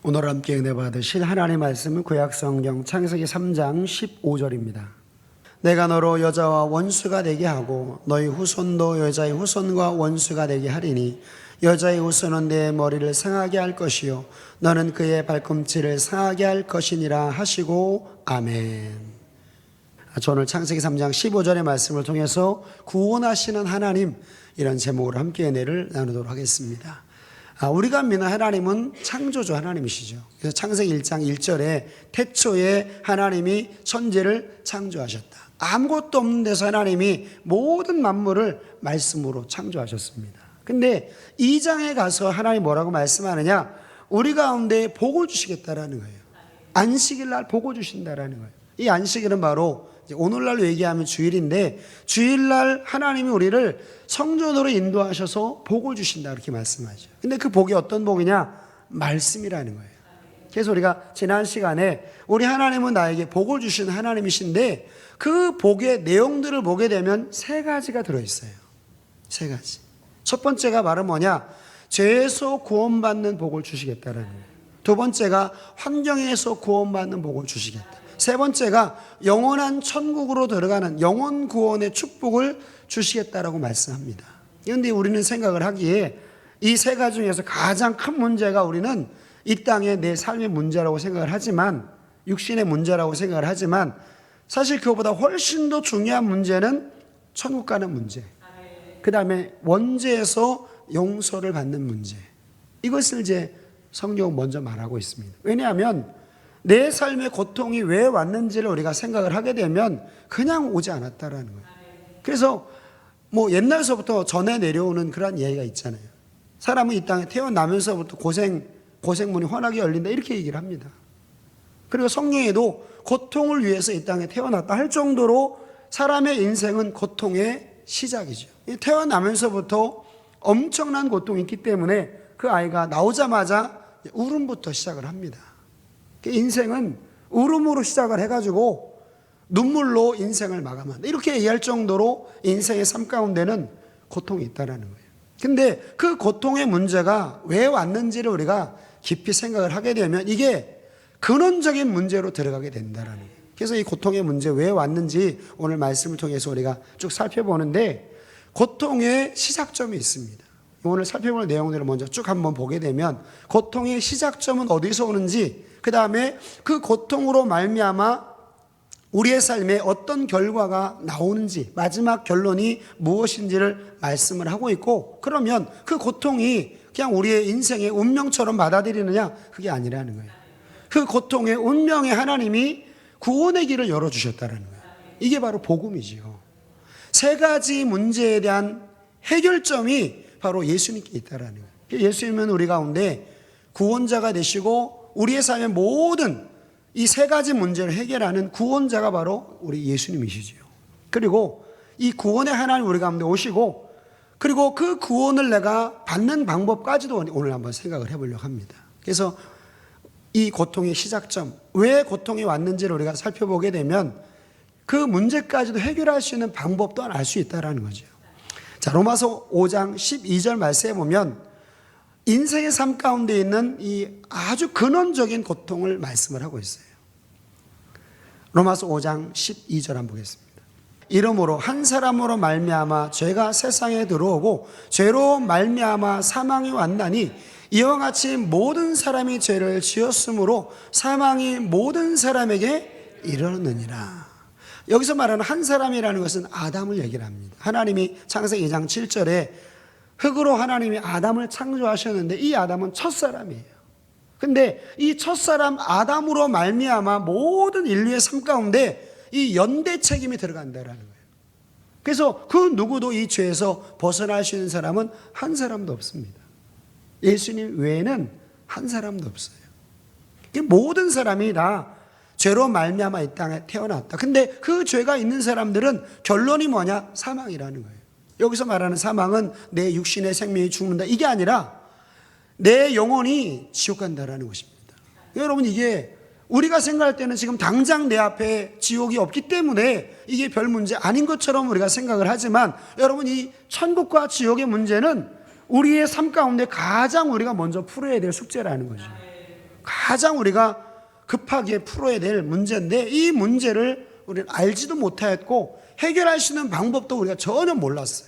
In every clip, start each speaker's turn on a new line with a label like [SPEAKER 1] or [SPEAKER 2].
[SPEAKER 1] 오늘 함께 은혜 받으실 하나님의 말씀은 구약성경 창세기 3장 15절입니다. 내가 너로 여자와 원수가 되게 하고 너희 후손도 여자의 후손과 원수가 되게 하리니 여자의 후손은 내 머리를 상하게 할 것이요 너는 그의 발꿈치를 상하게 할 것이니라 하시고 아멘. 오늘 창세기 3장 15절의 말씀을 통해서 구원하시는 하나님, 이런 제목으로 함께 은혜를 나누도록 하겠습니다. 우리가 믿는 하나님은 창조주 하나님이시죠. 그래서 창세기 1장 1절에 태초에 하나님이 천지를 창조하셨다. 아무것도 없는 데서 하나님이 모든 만물을 말씀으로 창조하셨습니다. 근데 2장에 가서 하나님이 뭐라고 말씀하느냐, 우리 가운데 복을 주시겠다라는 거예요. 안식일 날 복을 주신다라는 거예요. 이 안식일은 바로 오늘날로 얘기하면 주일인데, 주일날 하나님이 우리를 성전으로 인도하셔서 복을 주신다, 이렇게 말씀하죠. 근데 그 복이 어떤 복이냐? 말씀이라는 거예요. 그래서 우리가 지난 시간에 우리 하나님은 나에게 복을 주신 하나님이신데, 그 복의 내용들을 보게 되면 세 가지가 들어있어요. 세 가지. 첫 번째가 바로 뭐냐? 죄에서 구원받는 복을 주시겠다라는 거예요. 두 번째가 환경에서 구원받는 복을 주시겠다. 세 번째가 영원한 천국으로 들어가는 영원 구원의 축복을 주시겠다라고 말씀합니다. 그런데 우리는 생각을 하기에 이 세 가지 중에서 가장 큰 문제가, 우리는 이 땅의 내 삶의 문제라고 생각을 하지만, 육신의 문제라고 생각을 하지만, 사실 그것보다 훨씬 더 중요한 문제는 천국 가는 문제, 그 다음에 원죄에서 용서를 받는 문제, 이것을 이제 성경은 먼저 말하고 있습니다. 왜냐하면 내 삶의 고통이 왜 왔는지를 우리가 생각을 하게 되면 그냥 오지 않았다라는 거예요. 그래서 옛날서부터 전해 내려오는 그런 이야기가 있잖아요. 사람은 이 땅에 태어나면서부터 고생문이 환하게 열린다, 이렇게 얘기를 합니다. 그리고 성경에도 고통을 위해서 이 땅에 태어났다 할 정도로 사람의 인생은 고통의 시작이죠. 태어나면서부터 엄청난 고통이 있기 때문에 그 아이가 나오자마자 울음부터 시작을 합니다. 인생은 울음으로 시작을 해가지고 눈물로 인생을 마감한다, 이렇게 얘기할 정도로 인생의 삶 가운데는 고통이 있다는 거예요. 근데 그 고통의 문제가 왜 왔는지를 우리가 깊이 생각을 하게 되면 이게 근원적인 문제로 들어가게 된다는 거예요. 그래서 이 고통의 문제 왜 왔는지 오늘 말씀을 통해서 우리가 쭉 살펴보는데, 고통의 시작점이 있습니다. 오늘 살펴볼 내용들을 먼저 쭉 한번 보게 되면, 고통의 시작점은 어디서 오는지, 그 다음에 그 고통으로 말미암아 우리의 삶에 어떤 결과가 나오는지, 마지막 결론이 무엇인지를 말씀을 하고 있고, 그러면 그 고통이 그냥 우리의 인생의 운명처럼 받아들이느냐? 그게 아니라는 거예요. 그 고통의 운명에 하나님이 구원의 길을 열어주셨다는 거예요. 이게 바로 복음이지요. 세 가지 문제에 대한 해결점이 바로 예수님께 있다는 거예요. 예수님은 우리 가운데 구원자가 되시고 우리의 삶의 모든 이 세 가지 문제를 해결하는 구원자가 바로 우리 예수님이시죠. 그리고 이 구원의 하나님 우리 가운데 오시고, 그리고 그 구원을 내가 받는 방법까지도 오늘 한번 생각을 해보려고 합니다. 그래서 이 고통의 시작점, 왜 고통이 왔는지를 우리가 살펴보게 되면 그 문제까지도 해결할 수 있는 방법 또한 알 수 있다는 거죠. 자, 로마서 5장 12절 말씀에 보면 인생의 삶 가운데 있는 이 아주 근원적인 고통을 말씀을 하고 있어요. 로마서 5장 12절 한번 보겠습니다. 이러므로 한 사람으로 말미암아 죄가 세상에 들어오고 죄로 말미암아 사망이 왔나니 이와 같이 모든 사람이 죄를 지었으므로 사망이 모든 사람에게 이르렀느니라. 여기서 말하는 한 사람이라는 것은 아담을 얘기를 합니다. 하나님이 창세기 2장 7절에 흙으로 하나님이 아담을 창조하셨는데, 이 아담은 첫사람이에요. 근데 이 첫사람 아담으로 말미암아 모든 인류의 삶 가운데 이 연대 책임이 들어간다는 거예요. 그래서 그 누구도 이 죄에서 벗어날 수 있는 사람은 한 사람도 없습니다. 예수님 외에는 한 사람도 없어요. 모든 사람이 다 죄로 말미암아 이 땅에 태어났다. 근데 그 죄가 있는 사람들은 결론이 뭐냐? 사망이라는 거예요. 여기서 말하는 사망은 내 육신의 생명이 죽는다, 이게 아니라 내 영혼이 지옥 간다라는 것입니다. 여러분, 이게 우리가 생각할 때는 지금 당장 내 앞에 지옥이 없기 때문에 이게 별 문제 아닌 것처럼 우리가 생각을 하지만, 여러분, 이 천국과 지옥의 문제는 우리의 삶 가운데 가장 우리가 먼저 풀어야 될 숙제라는 거죠. 가장 우리가 급하게 풀어야 될 문제인데 이 문제를 우리는 알지도 못하였고 해결할 수 있는 방법도 우리가 전혀 몰랐어요.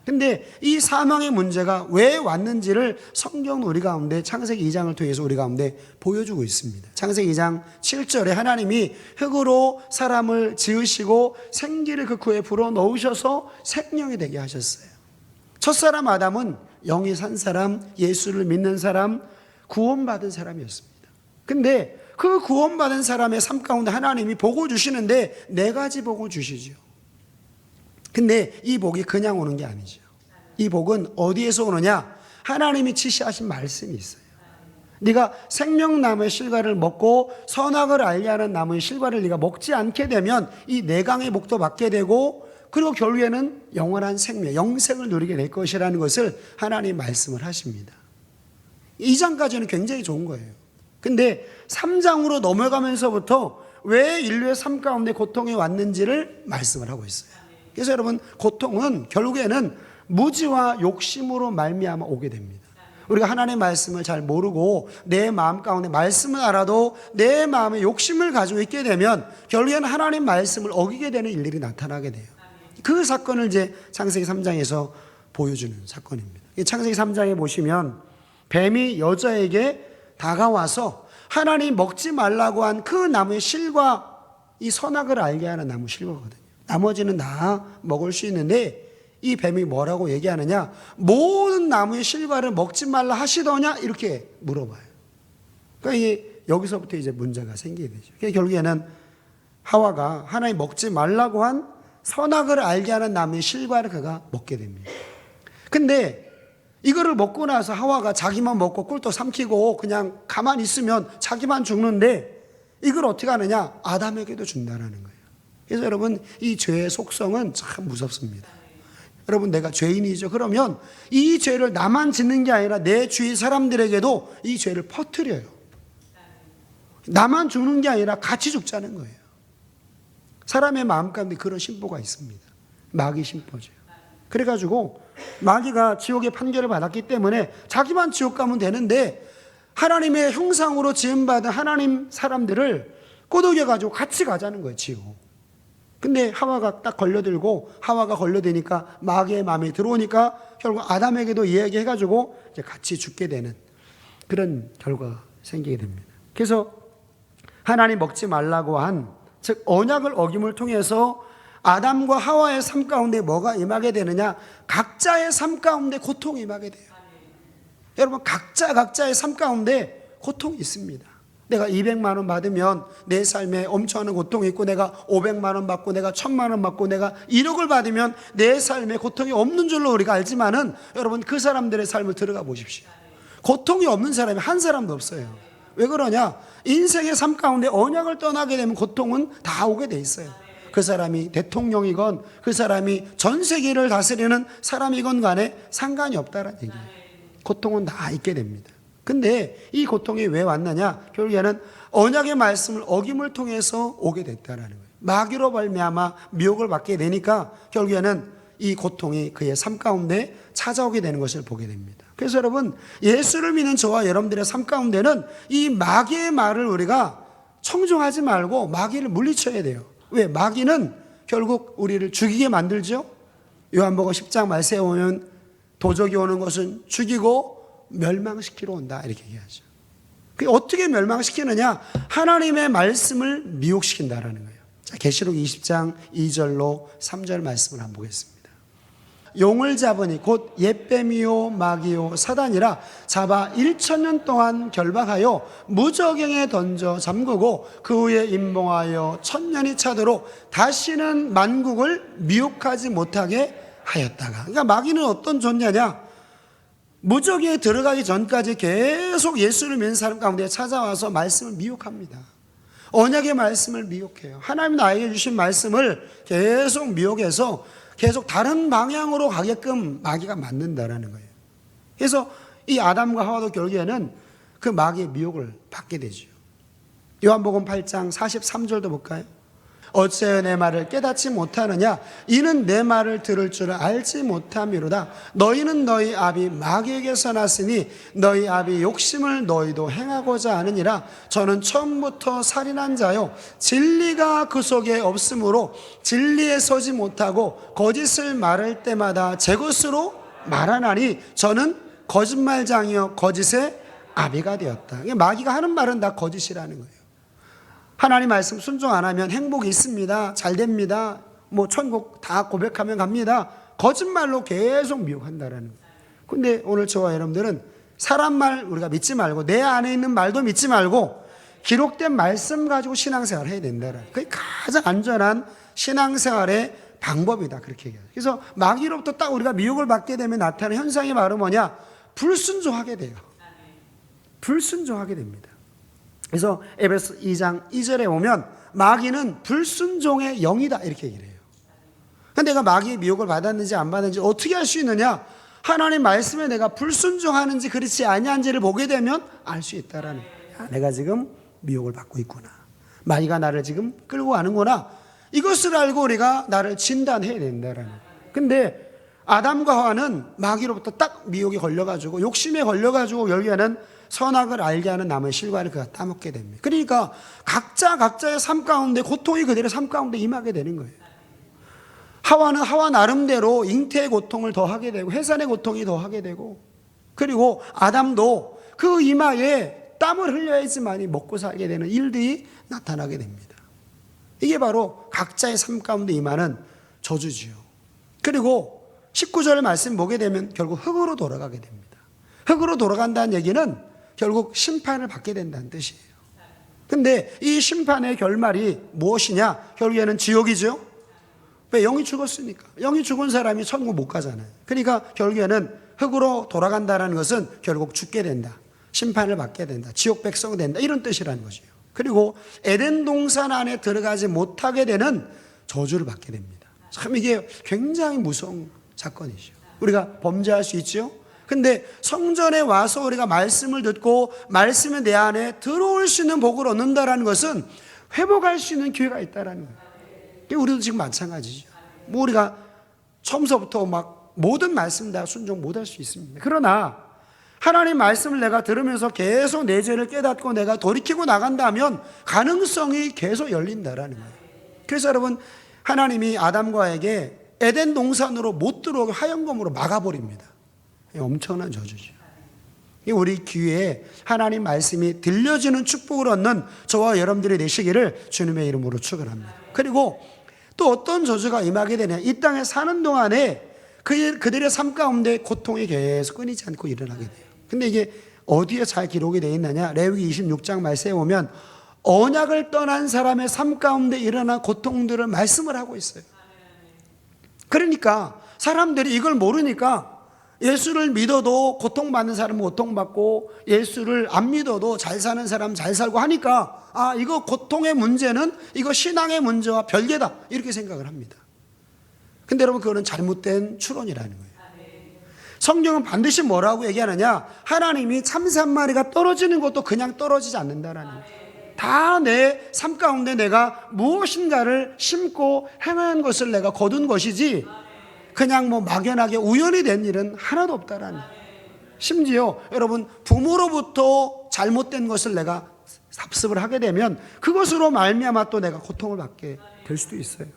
[SPEAKER 1] 근데 이 사망의 문제가 왜 왔는지를 성경은 우리 가운데 창세기 2장을 통해서 우리 가운데 보여주고 있습니다. 창세기 2장 7절에 하나님이 흙으로 사람을 지으시고 생기를 그 코에 불어넣으셔서 생명이 되게 하셨어요. 첫사람 아담은 영이 산 사람, 예수를 믿는 사람, 구원받은 사람이었습니다. 근데 그 구원받은 사람의 삶 가운데 하나님이 복을 주시는데 4가지 복을 주시죠. 근데 이 복이 그냥 오는 게 아니죠. 이 복은 어디에서 오느냐? 하나님이 지시하신 말씀이 있어요. 네가 생명나무의 실과를 먹고 선악을 알게 하는 나무의 실과를 네가 먹지 않게 되면 이 내강의 복도 받게 되고 그리고 결국에는 영원한 생명, 영생을 누리게 될 것이라는 것을 하나님 말씀을 하십니다. 2장까지는 굉장히 좋은 거예요. 근데 3장으로 넘어가면서부터 왜 인류의 삶 가운데 고통이 왔는지를 말씀을 하고 있어요. 그래서 여러분, 고통은 결국에는 무지와 욕심으로 말미암아 오게 됩니다. 우리가 하나님의 말씀을 잘 모르고 내 마음 가운데 말씀을 알아도 내 마음에 욕심을 가지고 있게 되면 결국에는 하나님 말씀을 어기게 되는 일들이 나타나게 돼요. 그 사건을 이제 창세기 3장에서 보여주는 사건입니다. 창세기 3장에 보시면 뱀이 여자에게 다가와서 하나님 먹지 말라고 한 그 나무의 실과 이 선악을 알게 하는 나무 실과거든요. 나머지는 다 먹을 수 있는데 이 뱀이 뭐라고 얘기하느냐? 모든 나무의 실과를 먹지 말라 하시더냐? 이렇게 물어봐요. 그러니까 여기서부터 이제 문제가 생기게 되죠. 그러니까 결국에는 하와가 하나님 먹지 말라고 한 선악을 알게 하는 나무의 실과를 그가 먹게 됩니다. 근데 이거를 먹고 나서 하와가 자기만 먹고 꿀떡 삼키고 그냥 가만히 있으면 자기만 죽는데 이걸 어떻게 하느냐? 아담에게도 준다라는 거예요. 그래서 여러분, 이 죄의 속성은 참 무섭습니다. 여러분, 내가 죄인이죠. 그러면 이 죄를 나만 짓는 게 아니라 내 주위 사람들에게도 이 죄를 퍼뜨려요. 나만 죽는 게 아니라 같이 죽자는 거예요. 사람의 마음 가운데 그런 심보가 있습니다. 마귀 심보죠. 그래가지고 마귀가 지옥의 판결을 받았기 때문에 자기만 지옥 가면 되는데 하나님의 형상으로 지음받은 하나님 사람들을 꼬드겨가지고 같이 가자는 거예요, 지옥. 근데 하와가 딱 걸려들고 하와가 걸려드니까 마귀의 마음에 들어오니까 결국 아담에게도 이야기해가지고 이제 같이 죽게 되는 그런 결과가 생기게 됩니다. 그래서 하나님 먹지 말라고 한, 즉 언약을 어김을 통해서 아담과 하와의 삶 가운데 뭐가 임하게 되느냐? 각자의 삶 가운데 고통이 임하게 돼요. 여러분, 각자의 삶 가운데 고통이 있습니다. 내가 200만 원 받으면 내 삶에 엄청난 고통이 있고, 내가 500만 원 받고, 내가 1000만 원 받고, 내가 1억을 받으면 내 삶에 고통이 없는 줄로 우리가 알지만은 여러분, 그 사람들의 삶을 들어가 보십시오. 고통이 없는 사람이 한 사람도 없어요. 왜 그러냐? 인생의 삶 가운데 언약을 떠나게 되면 고통은 다 오게 돼 있어요. 그 사람이 대통령이건 그 사람이 전 세계를 다스리는 사람이건 간에 상관이 없다는 얘기예요. 고통은 다 있게 됩니다. 근데 이 고통이 왜 왔느냐? 결국에는 언약의 말씀을 어김을 통해서 오게 됐다라는 거예요. 마귀로 말미암아 미혹을 받게 되니까 결국에는 이 고통이 그의 삶 가운데 찾아오게 되는 것을 보게 됩니다. 그래서 여러분, 예수를 믿는 저와 여러분들의 삶 가운데는 이 마귀의 말을 우리가 청종하지 말고 마귀를 물리쳐야 돼요. 왜? 마귀는 결국 우리를 죽이게 만들죠. 요한복음 10장 말씀에 보면 도적이 오는 것은 죽이고 멸망시키러 온다, 이렇게 얘기하죠. 그게 어떻게 멸망시키느냐? 하나님의 말씀을 미혹시킨다라는 거예요. 자, 계시록 20장 2절로 3절 말씀을 한번 보겠습니다. 용을 잡으니 곧 옛뱀이요 마귀요 사단이라 잡아 1000년 동안 결박하여 무저갱에 던져 잠그고 그 후에 임봉하여 1000년이 차도록 다시는 만국을 미혹하지 못하게 하였다가. 그러니까 마귀는 어떤 존재냐? 무저기에 들어가기 전까지 계속 예수를 믿는 사람 가운데 찾아와서 말씀을 미혹합니다. 언약의 말씀을 미혹해요. 하나님 나에게 주신 말씀을 계속 미혹해서 계속 다른 방향으로 가게끔 마귀가 만든다라는 거예요. 그래서 이 아담과 하와도 결국에는 그 마귀의 미혹을 받게 되죠. 요한복음 8장 43절도 볼까요? 어찌하여 내 말을 깨닫지 못하느냐? 이는 내 말을 들을 줄을 알지 못함이로다. 너희는 너희 아비 마귀에게서 났으니 너희 아비 욕심을 너희도 행하고자 하느니라. 저는 처음부터 살인한 자요 진리가 그 속에 없으므로 진리에 서지 못하고 거짓을 말할 때마다 제 것으로 말하나니 저는 거짓말장이요 거짓의 아비가 되었다. 마귀가 하는 말은 다 거짓이라는 거예요. 하나님 말씀 순종 안 하면 행복이 있습니다. 잘 됩니다. 뭐 천국 다 고백하면 갑니다. 거짓말로 계속 미혹한다라는 거예요. 근데 오늘 저와 여러분들은 사람 말 우리가 믿지 말고 내 안에 있는 말도 믿지 말고 기록된 말씀 가지고 신앙생활을 해야 된다라는 거예요. 그게 가장 안전한 신앙생활의 방법이다. 그렇게 얘기해요. 그래서 마귀로부터 딱 우리가 미혹을 받게 되면 나타나는 현상이 바로 뭐냐? 불순종하게 돼요. 불순종하게 됩니다. 그래서 에베소 2장 2절에 보면 마귀는 불순종의 영이다 이렇게 얘기를 해요. 근데 내가 마귀의 미혹을 받았는지 안 받았는지 어떻게 알 수 있느냐? 하나님 말씀에 내가 불순종하는지 그렇지 아니한지를 보게 되면 알 수 있다라는 거예요. 내가 지금 미혹을 받고 있구나. 마귀가 나를 지금 끌고 가는구나. 이것을 알고 우리가 나를 진단해야 된다라는 거예요. 근데 아담과 하와는 마귀로부터 딱 미혹에 걸려가지고 욕심에 걸려가지고 결국에는 선악을 알게 하는 나무의 실과를 그가 따먹게 됩니다. 그러니까 각자의 삶 가운데 고통이 그들의 삶 가운데 임하게 되는 거예요. 하와는 하와 나름대로 잉태의 고통을 더하게 되고 해산의 고통이 더하게 되고, 그리고 아담도 그 이마에 땀을 흘려야지만이 먹고 살게 되는 일들이 나타나게 됩니다. 이게 바로 각자의 삶 가운데 임하는 저주지요. 그리고 19절 말씀 보게 되면 결국 흙으로 돌아가게 됩니다. 흙으로 돌아간다는 얘기는 결국 심판을 받게 된다는 뜻이에요. 근데 이 심판의 결말이 무엇이냐? 결국에는 지옥이죠. 왜? 영이 죽었으니까. 영이 죽은 사람이 천국 못 가잖아요. 그러니까 결국에는 흙으로 돌아간다는 것은 결국 죽게 된다. 심판을 받게 된다. 지옥 백성 된다. 이런 뜻이라는 거죠. 그리고 에덴 동산 안에 들어가지 못하게 되는 저주를 받게 됩니다. 참 이게 굉장히 무서운 사건이죠. 우리가 범죄할 수 있죠. 근데 성전에 와서 우리가 말씀을 듣고 말씀이 내 안에 들어올 수 있는 복을 얻는다라는 것은 회복할 수 있는 기회가 있다라는 거예요. 우리도 지금 마찬가지죠. 뭐 우리가 처음서부터 막 모든 말씀 다 순종 못할 수 있습니다. 그러나 하나님 말씀을 내가 들으면서 계속 내 죄를 깨닫고 내가 돌이키고 나간다면 가능성이 계속 열린다라는 거예요. 그래서 여러분, 하나님이 아담과에게 에덴 동산으로 못 들어오게 화영검으로 막아버립니다. 엄청난 저주죠. 우리 귀에 하나님 말씀이 들려지는 축복을 얻는 저와 여러분들이 되시기를 주님의 이름으로 축원합니다. 그리고 또 어떤 저주가 임하게 되냐? 이 땅에 사는 동안에 그들의 삶 가운데 고통이 계속 끊이지 않고 일어나게 돼요. 근데 이게 어디에 잘 기록이 되어 있느냐? 레위기 26장 말씀에 보면 언약을 떠난 사람의 삶 가운데 일어난 고통들을 말씀을 하고 있어요. 그러니까 사람들이 이걸 모르니까 예수를 믿어도 고통받는 사람은 고통받고 예수를 안 믿어도 잘 사는 사람은 잘 살고 하니까 아, 이거 고통의 문제는 이거 신앙의 문제와 별개다 이렇게 생각을 합니다. 근데 여러분, 그거는 잘못된 추론이라는 거예요. 성경은 반드시 뭐라고 얘기하느냐? 하나님이 참새 한 마리가 떨어지는 것도 그냥 떨어지지 않는다라는 거예요. 다 내 삶 가운데 내가 무엇인가를 심고 행한 것을 내가 거둔 것이지 그냥 뭐 막연하게 우연히 된 일은 하나도 없다라는 거예요. 심지어 여러분, 부모로부터 잘못된 것을 내가 삽습을 하게 되면 그것으로 말미암아 또 내가 고통을 받게 될 수도 있어요.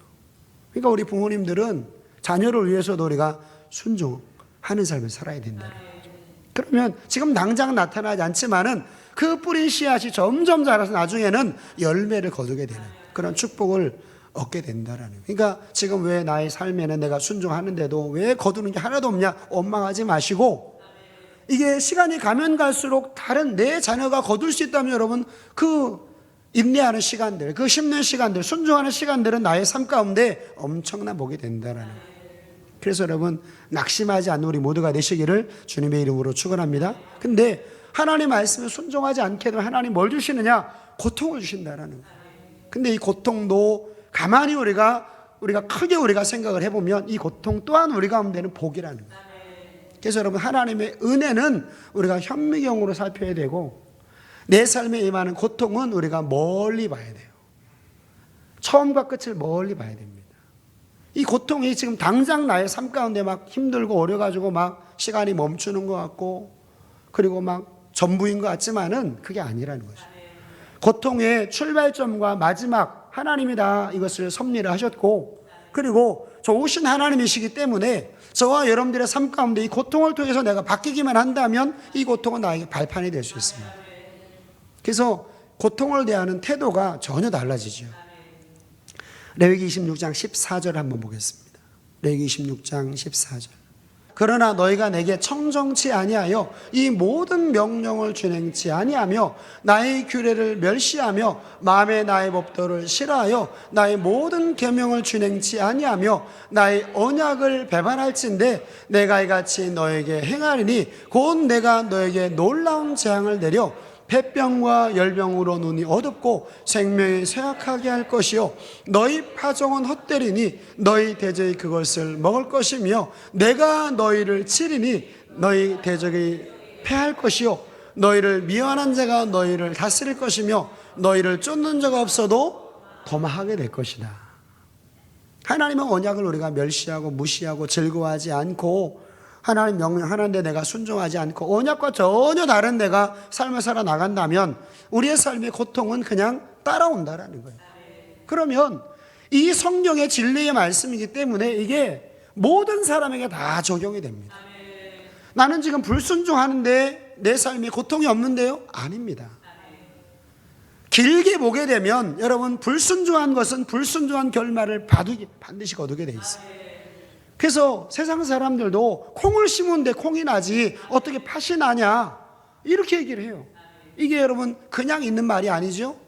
[SPEAKER 1] 그러니까 우리 부모님들은 자녀를 위해서도 우리가 순종하는 삶을 살아야 된다는 거죠. 그러면 지금 당장 나타나지 않지만은 그 뿌린 씨앗이 점점 자라서 나중에는 열매를 거두게 되는 그런 축복을 얻게 된다라는 거예요. 그러니까 지금 왜 나의 삶에는 내가 순종하는데도 왜 거두는 게 하나도 없냐? 원망하지 마시고, 이게 시간이 가면 갈수록 다른 내 자녀가 거둘 수 있다면 여러분, 그 인내하는 시간들, 그 심는 시간들, 순종하는 시간들은 나의 삶 가운데 엄청난 복이 된다라는 거예요. 그래서 여러분, 낙심하지 않는 우리 모두가 되시기를 주님의 이름으로 축원합니다. 근데 하나님 말씀에 순종하지 않게 되면 하나님 뭘 주시느냐? 고통을 주신다라는 거예요. 근데 이 고통도 가만히 우리가 크게 생각을 해보면 이 고통 또한 우리 가운데는 복이라는 거예요. 그래서 여러분, 하나님의 은혜는 우리가 현미경으로 살펴야 되고 내 삶에 임하는 고통은 우리가 멀리 봐야 돼요. 처음과 끝을 멀리 봐야 됩니다. 이 고통이 지금 당장 나의 삶 가운데 막 힘들고 어려가지고 막 시간이 멈추는 것 같고 그리고 막 전부인 것 같지만은 그게 아니라는 거죠. 고통의 출발점과 마지막 하나님이 다 이것을 섭리를 하셨고 그리고 좋으신 하나님이시기 때문에 저와 여러분들의 삶 가운데 이 고통을 통해서 내가 바뀌기만 한다면 이 고통은 나에게 발판이 될 수 있습니다. 그래서 고통을 대하는 태도가 전혀 달라지죠. 레위기 26장 14절 한번 보겠습니다. 레위기 26장 14절. 그러나 너희가 내게 청정치 아니하여 이 모든 명령을 준행치 아니하며 나의 규례를 멸시하며 마음에 나의 법도를 싫어하여 나의 모든 계명을 준행치 아니하며 나의 언약을 배반할진대 내가 이같이 너에게 행하리니 곧 내가 너에게 놀라운 재앙을 내려 폐병과 열병으로 눈이 어둡고 생명이 쇠약하게 할 것이요 너희 파종은 헛되리니 너희 대적이 그것을 먹을 것이며 내가 너희를 치리니 너희 대적이 패할 것이요 너희를 미워하는 자가 너희를 다스릴 것이며 너희를 쫓는 자가 없어도 도망하게 될 것이다. 하나님의 언약을 우리가 멸시하고 무시하고 즐거워하지 않고 하나님 명령 하나인데 내가 순종하지 않고 언약과 전혀 다른 내가 삶을 살아 나간다면 우리의 삶의 고통은 그냥 따라온다라는 거예요. 그러면 이 성경의 진리의 말씀이기 때문에 이게 모든 사람에게 다 적용이 됩니다. 나는 지금 불순종하는데 내 삶에 고통이 없는데요? 아닙니다. 길게 보게 되면 여러분 불순종한 것은 불순종한 결말을 반드시 거두게 돼 있어요. 그래서 세상 사람들도 콩을 심은데 콩이 나지 어떻게 팥이 나냐 이렇게 얘기를 해요. 이게 여러분 그냥 있는 말이 아니죠.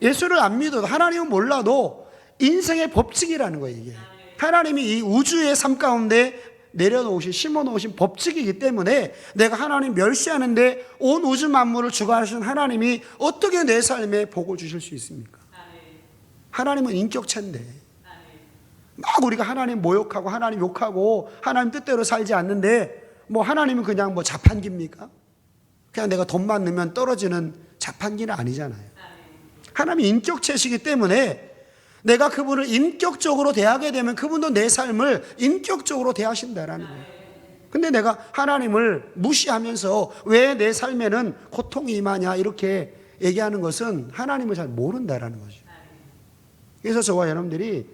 [SPEAKER 1] 예수를 안 믿어도 하나님은 몰라도 인생의 법칙이라는 거예요. 이게 하나님이 이 우주의 삶 가운데 내려놓으신 심어놓으신 법칙이기 때문에 내가 하나님 멸시하는데 온 우주 만물을 주관하시는 하나님이 어떻게 내 삶에 복을 주실 수 있습니까? 하나님은 인격체인데 막 우리가 하나님 모욕하고 하나님 욕하고 하나님 뜻대로 살지 않는데 뭐 하나님은 그냥 뭐 자판기입니까? 그냥 내가 돈만 넣으면 떨어지는 자판기는 아니잖아요. 하나님이 인격체시기 때문에 내가 그분을 인격적으로 대하게 되면 그분도 내 삶을 인격적으로 대하신다라는 거예요. 근데 내가 하나님을 무시하면서 왜 내 삶에는 고통이 임하냐 이렇게 얘기하는 것은 하나님을 잘 모른다라는 거죠. 그래서 저와 여러분들이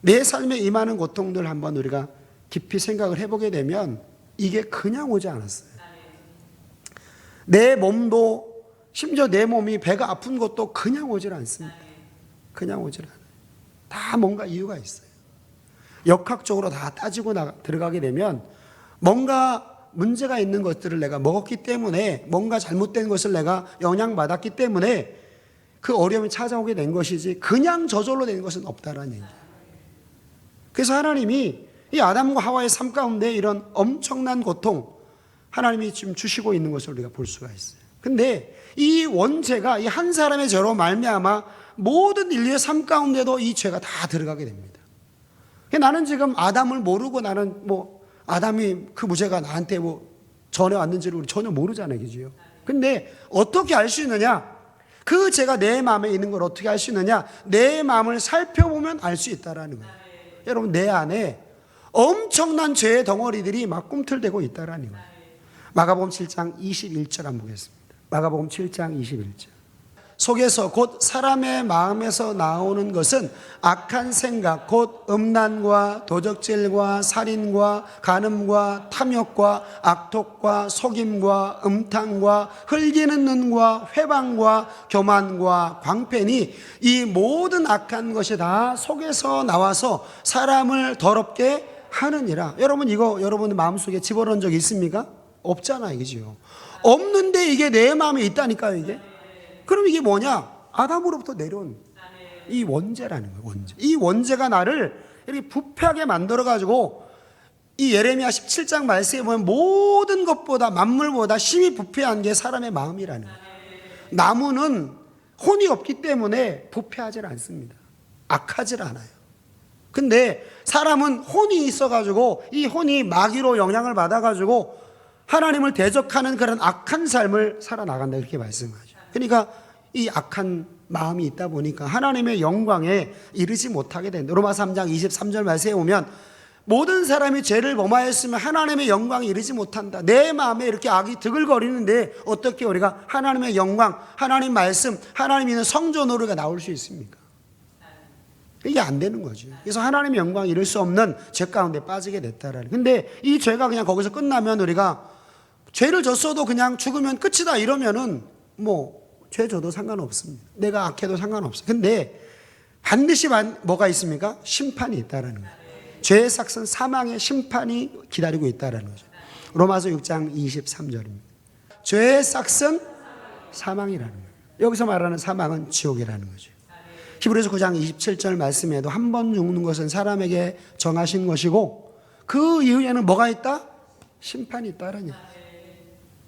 [SPEAKER 1] 내 삶에 임하는 고통들 한번 우리가 깊이 생각을 해보게 되면 이게 그냥 오지 않았어요. 내 몸도 심지어 내 몸이 배가 아픈 것도 그냥 오질 않습니다. 그냥 오질 않아요. 다 뭔가 이유가 있어요. 역학적으로 다 따지고 들어가게 되면 뭔가 문제가 있는 것들을 내가 먹었기 때문에 뭔가 잘못된 것을 내가 영향받았기 때문에 그 어려움이 찾아오게 된 것이지 그냥 저절로 된 것은 없다라는 얘기예요. 그래서 하나님이 이 아담과 하와의 삶 가운데 이런 엄청난 고통 하나님이 지금 주시고 있는 것을 우리가 볼 수가 있어요. 근데 이 원죄가 이 한 사람의 죄로 말미암아 모든 인류의 삶 가운데도 이 죄가 다 들어가게 됩니다. 나는 지금 아담을 모르고 나는 뭐 아담이 그 무죄가 나한테 뭐 전해 왔는지를 우리 전혀 모르잖아요. 그죠? 근데 어떻게 알 수 있느냐? 그 죄가 내 마음에 있는 걸 어떻게 알 수 있느냐? 내 마음을 살펴보면 알 수 있다라는 거예요. 여러분 내 안에 엄청난 죄의 덩어리들이 막 꿈틀대고 있다라는 거예요. 마가복음 7장 21절 한번 보겠습니다. 마가복음 7장 21절. 속에서 곧 사람의 마음에서 나오는 것은 악한 생각 곧 음란과 도적질과 살인과 간음과 탐욕과 악독과 속임과 음탕과 흘기는 눈과 회방과 교만과 광패니 이 모든 악한 것이 다 속에서 나와서 사람을 더럽게 하느니라. 여러분 이거 여러분의 마음속에 집어넣은 적이 있습니까? 없잖아요. 그죠? 없는데 이게 내 마음에 있다니까요. 이게. 그럼 이게 뭐냐? 아담으로부터 내려온 이 원죄라는 거예요. 원죄. 이 원죄가 나를 이렇게 부패하게 만들어가지고 이 예레미야 17장 말씀에 보면 모든 것보다 만물보다 심히 부패한 게 사람의 마음이라는 거예요. 나무는 혼이 없기 때문에 부패하지 않습니다. 악하지 않아요. 근데 사람은 혼이 있어가지고 이 혼이 마귀로 영향을 받아가지고 하나님을 대적하는 그런 악한 삶을 살아나간다 이렇게 말씀하죠. 그러니까 이 악한 마음이 있다 보니까 하나님의 영광에 이르지 못하게 된다. 로마서 3장 23절 말씀에 보면 모든 사람이 죄를 범하였으면 하나님의 영광에 이르지 못한다. 내 마음에 이렇게 악이 드글거리는데 어떻게 우리가 하나님의 영광, 하나님 말씀, 하나님 있는 성전으로가 나올 수 있습니까? 이게 안 되는 거죠. 그래서 하나님의 영광에 이를 수 없는 죄 가운데 빠지게 됐다라는. 근데 이 죄가 그냥 거기서 끝나면 우리가 죄를 졌어도 그냥 죽으면 끝이다 이러면은 뭐 죄 져도 상관없습니다. 내가 악해도 상관없어요. 근데 반드시 뭐가 있습니까? 심판이 있다라는 거예요. 죄의 삭은 사망의 심판이 기다리고 있다라는 거죠. 로마서 6장 23절입니다. 죄의 삭은 사망이라는 거예요. 여기서 말하는 사망은 지옥이라는 거죠. 히브리서 9장 27절 말씀에도 한 번 죽는 것은 사람에게 정하신 것이고 그 이후에는 뭐가 있다? 심판이 있다라는 거예요.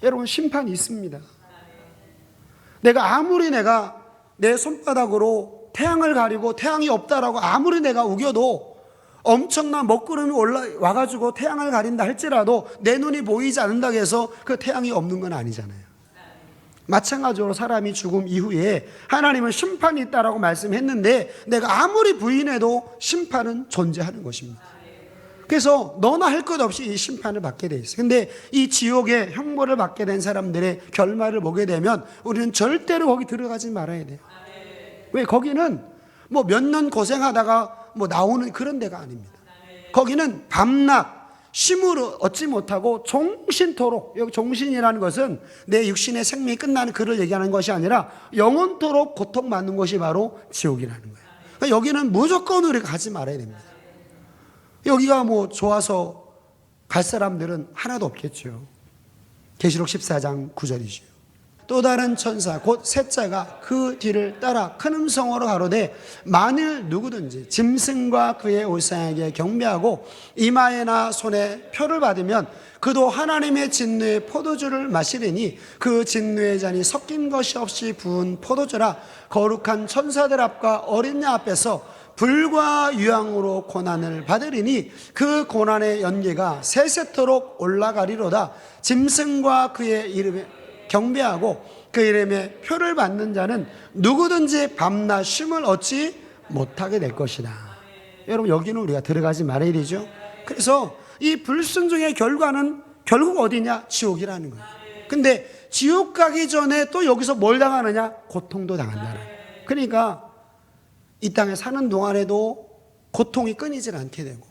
[SPEAKER 1] 여러분 심판이 있습니다. 내가 아무리 내가 내 손바닥으로 태양을 가리고 태양이 없다라고 아무리 내가 우겨도 엄청난 먹구름이 와가지고 태양을 가린다 할지라도 내 눈이 보이지 않는다고 해서 그 태양이 없는 건 아니잖아요. 마찬가지로 사람이 죽음 이후에 하나님은 심판이 있다라고 말씀했는데 내가 아무리 부인해도 심판은 존재하는 것입니다. 그래서 너나 할 것 없이 이 심판을 받게 돼 있어요. 근데 이 지옥의 형벌을 받게 된 사람들의 결말을 보게 되면 우리는 절대로 거기 들어가지 말아야 돼요. 왜? 거기는 뭐 몇 년 고생하다가 뭐 나오는 그런 데가 아닙니다. 거기는 밤낮 쉼을 얻지 못하고 종신토록, 여기 종신이라는 것은 내 육신의 생명이 끝나는 그를 얘기하는 것이 아니라 영원토록 고통받는 것이 바로 지옥이라는 거예요. 그러니까 여기는 무조건 우리가 가지 말아야 됩니다. 여기가 뭐 좋아서 갈 사람들은 하나도 없겠죠. 계시록 14장 9절이죠. 또 다른 천사 곧 셋째가 그 뒤를 따라 큰 음성으로 가로되 만일 누구든지 짐승과 그의 우상에게 경배하고 이마에나 손에 표를 받으면 그도 하나님의 진노의 포도주를 마시리니 그 진노의 잔이 섞인 것이 없이 부은 포도주라 거룩한 천사들 앞과 어린 양 앞에서 불과 유황으로 고난을 받으리니 그 고난의 연기가 세세토록 올라가리로다. 짐승과 그의 이름에 경배하고 그 이름에 표를 받는 자는 누구든지 밤낮 쉼을 얻지 못하게 될 것이다. 여러분 여기는 우리가 들어가지 말아야 되죠. 그래서 이 불순종의 결과는 결국 어디냐? 지옥이라는 거예요. 근데 지옥 가기 전에 또 여기서 뭘 당하느냐? 고통도 당한다는 거예요. 그러니까 이 땅에 사는 동안에도 고통이 끊이질 않게 되고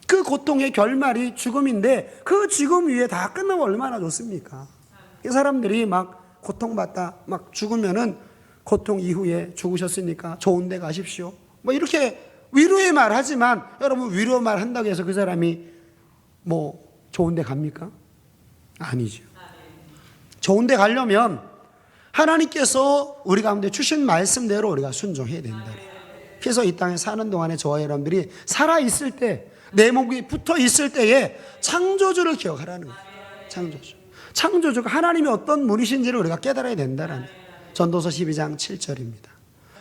[SPEAKER 1] 그 고통의 결말이 죽음인데 그 죽음 위에 다 끝나면 얼마나 좋습니까? 이 사람들이 막 고통받다 막 죽으면은 고통 이후에 죽으셨으니까 좋은 데 가십시오. 뭐 이렇게 위로의 말 하지만 여러분 위로 말 한다고 해서 그 사람이 뭐 좋은 데 갑니까? 아니죠. 좋은 데 가려면 하나님께서 우리 가운데 주신 말씀대로 우리가 순종해야 된다. 그래서 이 땅에 사는 동안에 저와 여러분들이 살아있을 때, 내 몸이 붙어 있을 때에 창조주를 기억하라는 거예요. 창조주가 하나님이 어떤 분이신지를 우리가 깨달아야 된다는 거예요. 전도서 12장 7절입니다.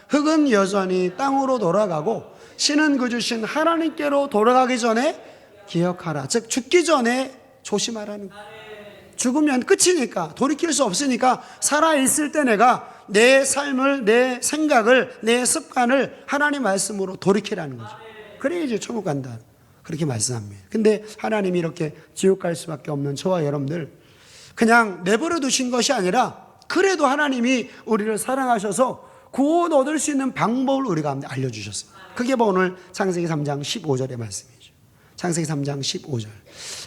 [SPEAKER 1] 흙은 여전히 땅으로 돌아가고 신은 그 주신 하나님께로 돌아가기 전에 기억하라. 즉 죽기 전에 조심하라는 거예요. 죽으면 끝이니까 돌이킬 수 없으니까 살아있을 때 내가 내 삶을 내 생각을 내 습관을 하나님 말씀으로 돌이키라는 거죠. 그래야지 천국 간다 그렇게 말씀합니다. 근데 하나님이 이렇게 지옥 갈 수밖에 없는 저와 여러분들 그냥 내버려 두신 것이 아니라 그래도 하나님이 우리를 사랑하셔서 구원 얻을 수 있는 방법을 우리가 알려주셨어요. 그게 오늘 창세기 3장 15절의 말씀이에요. 창세기 3장 15절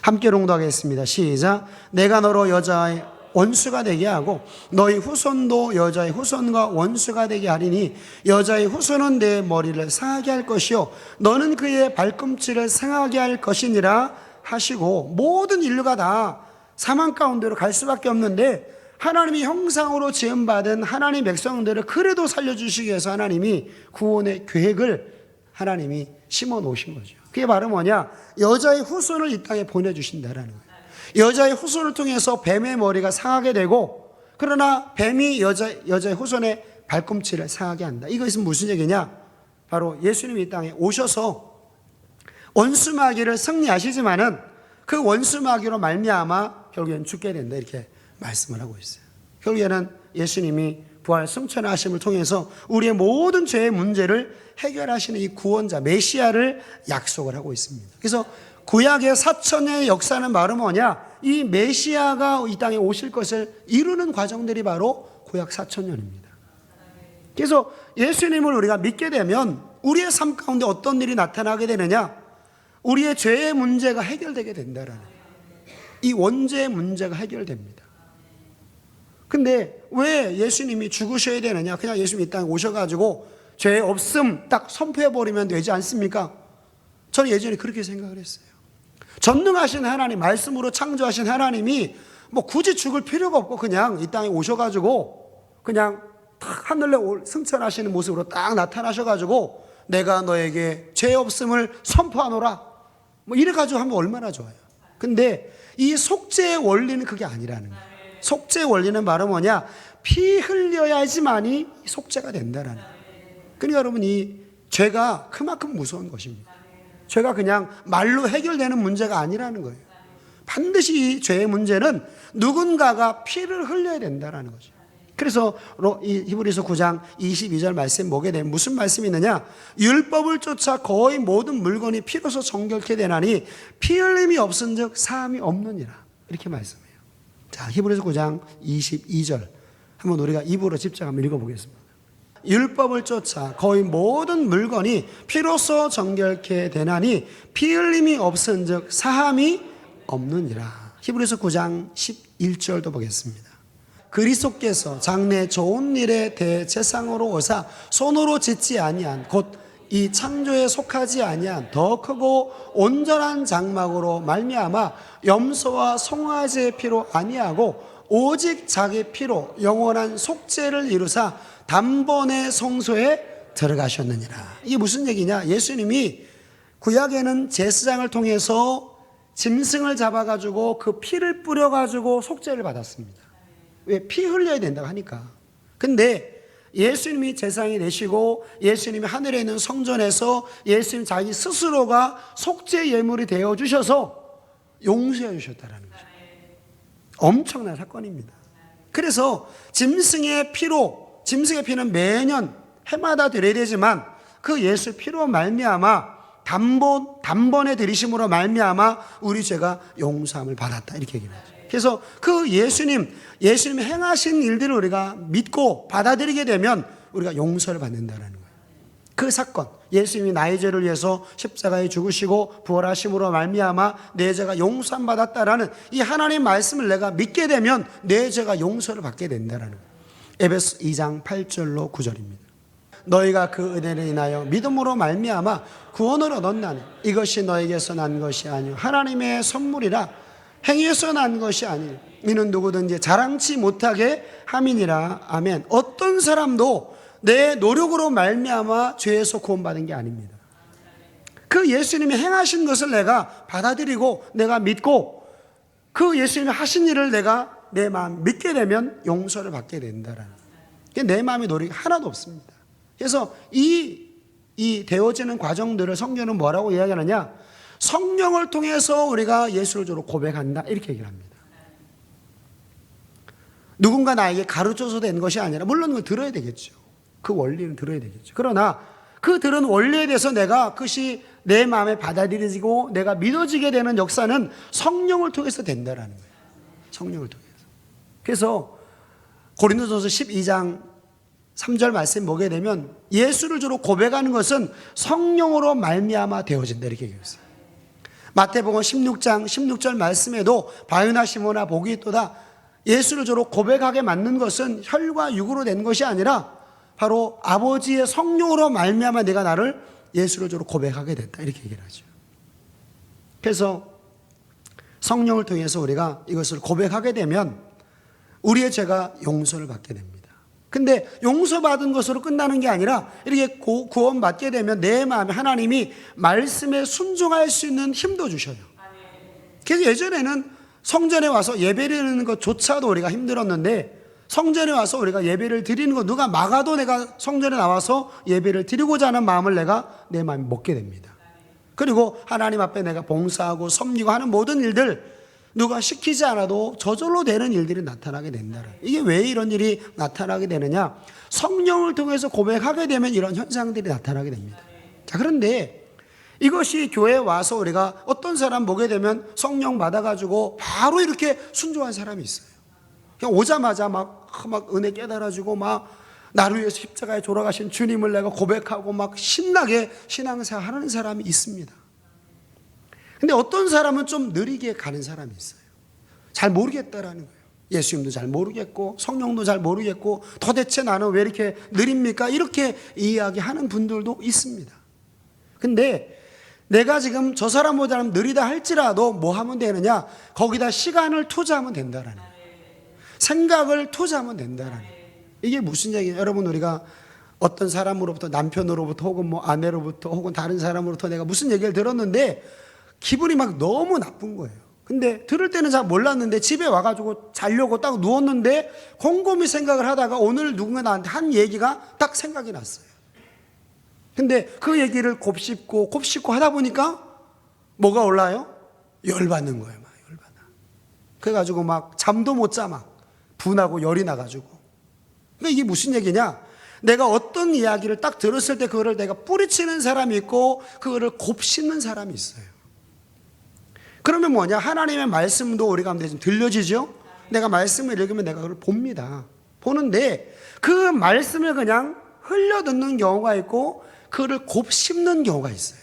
[SPEAKER 1] 함께 봉독하겠습니다. 시작. 내가 너로 여자의 원수가 되게 하고 너희 후손도 여자의 후손과 원수가 되게 하리니 여자의 후손은 내 머리를 상하게 할 것이요 너는 그의 발꿈치를 상하게 할 것이니라 하시고 모든 인류가 다 사망 가운데로 갈 수밖에 없는데 하나님이 형상으로 지음받은 하나님 백성들을 그래도 살려주시기 위해서 하나님이 구원의 계획을 하나님이 심어 놓으신 거죠. 그게 바로 뭐냐? 여자의 후손을 이 땅에 보내주신다라는 거예요. 여자의 후손을 통해서 뱀의 머리가 상하게 되고 그러나 뱀이 여자의 후손의 발꿈치를 상하게 한다. 이것은 무슨 얘기냐? 바로 예수님이 이 땅에 오셔서 원수마귀를 승리하시지만은 그 원수마귀로 말미암아 결국에는 죽게 된다 이렇게 말씀을 하고 있어요. 결국에는 예수님이 부활 승천하심을 통해서 우리의 모든 죄의 문제를 해결하시는 이 구원자 메시아를 약속을 하고 있습니다. 그래서 구약의 4천년의 역사는 바로 뭐냐? 이 메시아가 이 땅에 오실 것을 이루는 과정들이 바로 구약 4천년입니다. 그래서 예수님을 우리가 믿게 되면 우리의 삶 가운데 어떤 일이 나타나게 되느냐? 우리의 죄의 문제가 해결되게 된다라는, 이 원죄의 문제가 해결됩니다. 근데 왜 예수님이 죽으셔야 되느냐? 그냥 예수님이 이 땅에 오셔가지고 죄 없음 딱 선포해버리면 되지 않습니까? 저는 예전에 그렇게 생각을 했어요. 전능하신 하나님, 말씀으로 창조하신 하나님이 뭐 굳이 죽을 필요가 없고 그냥 이 땅에 오셔가지고 그냥 딱 하늘에 승천하시는 모습으로 딱 나타나셔가지고 내가 너에게 죄 없음을 선포하노라, 뭐 이래가지고 하면 얼마나 좋아요. 근데 이 속죄의 원리는 그게 아니라는 거예요. 속죄의 원리는 바로 뭐냐? 피 흘려야지만이 속죄가 된다라는 거예요. 그러니까 여러분, 이 죄가 그만큼 무서운 것입니다. 죄가 그냥 말로 해결되는 문제가 아니라는 거예요. 반드시 이 죄의 문제는 누군가가 피를 흘려야 된다는 거죠. 그래서 이 히브리서 9장 22절 말씀 보게 되면 무슨 말씀이 있느냐? 율법을 쫓아 거의 모든 물건이 피로서 정결케 되나니 피 흘림이 없은즉 사함이 없느니라, 이렇게 말씀해요. 자, 히브리서 9장 22절 한번 우리가 입으로 직접 한번 읽어보겠습니다. 율법을 쫓아 거의 모든 물건이 피로써 정결케 되나니 피 흘림이 없은즉 사함이 없느니라. 히브리서 9장 11절도 보겠습니다. 그리스도께서 장래 좋은 일에 대제사장으로 오사 손으로 짓지 아니한 곧 이 창조에 속하지 아니한 더 크고 온전한 장막으로 말미암아 염소와 송아지의 피로 아니하고 오직 자기 피로 영원한 속죄를 이루사 단번에 성소에 들어가셨느니라. 이게 무슨 얘기냐? 예수님이 구약에는 제사장을 통해서 짐승을 잡아가지고 그 피를 뿌려가지고 속죄를 받았습니다. 왜? 피 흘려야 된다고 하니까. 근데 예수님이 제사장이 되시고 예수님이 하늘에 있는 성전에서 예수님 자기 스스로가 속죄 예물이 되어 주셔서 용서해 주셨다는 거죠. 엄청난 사건입니다. 그래서 짐승의 피는 매년 해마다 드려야 되지만 그 예수 피로 말미암아 단번에 들이심으로 말미암아 우리 죄가 용서함을 받았다, 이렇게 얘기를 하죠. 그래서 그 예수님이 행하신 일들을 우리가 믿고 받아들이게 되면 우리가 용서를 받는다는 거예요. 그 사건, 예수님이 나의 죄를 위해서 십자가에 죽으시고 부활하심으로 말미암아 내 죄가 용서함 받았다라는 이 하나님의 말씀을 내가 믿게 되면 내 죄가 용서를 받게 된다는 거예요. 에베소 2장 8절로 9절입니다. 너희가 그 은혜를 인하여 믿음으로 말미암아 구원을 얻었나니 이것이 너에게서 난 것이 아니요 하나님의 선물이라. 행위에서 난 것이 아니요 이는 누구든지 자랑치 못하게 함이니라. 아멘. 어떤 사람도 내 노력으로 말미암아 죄에서 구원받은 게 아닙니다. 그 예수님이 행하신 것을 내가 받아들이고 내가 믿고 그 예수님이 하신 일을 내가 내 마음 믿게 되면 용서를 받게 된다라는, 내 마음의 노력이 하나도 없습니다. 그래서 이 되어지는 과정들을 성경은 뭐라고 이야기하느냐? 성령을 통해서 우리가 예수를 주로 고백한다, 이렇게 얘기를 합니다. 누군가 나에게 가르쳐서 된 것이 아니라, 물론 그걸 들어야 되겠죠. 그 원리는 들어야 되겠죠. 그러나 그 들은 원리에 대해서 내가 그것이 내 마음에 받아들여지고 내가 믿어지게 되는 역사는 성령을 통해서 된다라는 거예요. 성령을 통해서. 그래서 고린도전서 12장 3절 말씀 보게 되면 예수를 주로 고백하는 것은 성령으로 말미암아 되어진다, 이렇게 얘기했어요. 마태복음 16장 16절 말씀에도 바요나 시모나 복이 있도다, 예수를 주로 고백하게 만든 것은 혈과 육으로 된 것이 아니라 바로 아버지의 성령으로 말미암아 내가 나를 예수를 주로 고백하게 됐다, 이렇게 얘기를 하죠. 그래서 성령을 통해서 우리가 이것을 고백하게 되면 우리의 죄가 용서를 받게 됩니다. 근데 용서받은 것으로 끝나는 게 아니라 이렇게 구원받게 되면 내 마음에 하나님이 말씀에 순종할 수 있는 힘도 주셔요. 그래서 예전에는 성전에 와서 예배를 드리는 것조차도 우리가 힘들었는데 성전에 와서 우리가 예배를 드리는 거 누가 막아도 내가 성전에 나와서 예배를 드리고자 하는 마음을 내가 내 마음에 먹게 됩니다. 그리고 하나님 앞에 내가 봉사하고 섬기고 하는 모든 일들, 누가 시키지 않아도 저절로 되는 일들이 나타나게 된다. 이게 왜 이런 일이 나타나게 되느냐? 성령을 통해서 고백하게 되면 이런 현상들이 나타나게 됩니다. 자, 그런데 이것이 교회에 와서 우리가 어떤 사람 보게 되면 성령 받아가지고 바로 이렇게 순종한 사람이 있어요. 그냥 오자마자 막 은혜 깨달아지고 막 나를 위해서 십자가에 돌아가신 주님을 내가 고백하고 막 신나게 신앙생활 하는 사람이 있습니다. 근데 어떤 사람은 좀 느리게 가는 사람이 있어요. 잘 모르겠다라는 거예요. 예수님도 잘 모르겠고 성령도 잘 모르겠고 도대체 나는 왜 이렇게 느립니까? 이렇게 이야기하는 분들도 있습니다. 근데 내가 지금 저 사람보다는 느리다 할지라도 뭐 하면 되느냐? 거기다 시간을 투자하면 된다라는 거예요. 생각을 투자하면 된다라는 거예요. 이게 무슨 얘기예요? 여러분, 우리가 어떤 사람으로부터, 남편으로부터 혹은 뭐 아내로부터 혹은 다른 사람으로부터 내가 무슨 얘기를 들었는데 기분이 막 너무 나쁜 거예요. 근데 들을 때는 잘 몰랐는데 집에 와가지고 자려고 딱 누웠는데 곰곰이 생각을 하다가 오늘 누군가 나한테 한 얘기가 딱 생각이 났어요. 근데 그 얘기를 곱씹고 하다 보니까 뭐가 올라요? 열받는 거예요. 막 열받아. 그래가지고 막 잠도 못 자, 막 분하고 열이 나가지고. 그러니까 이게 무슨 얘기냐? 내가 어떤 이야기를 딱 들었을 때 그거를 내가 뿌리치는 사람이 있고 그거를 곱씹는 사람이 있어요. 그러면 뭐냐? 하나님의 말씀도 우리 가운데 좀 들려지죠? 내가 말씀을 읽으면 내가 그걸 봅니다. 보는데 그 말씀을 그냥 흘려듣는 경우가 있고 그거를 곱씹는 경우가 있어요.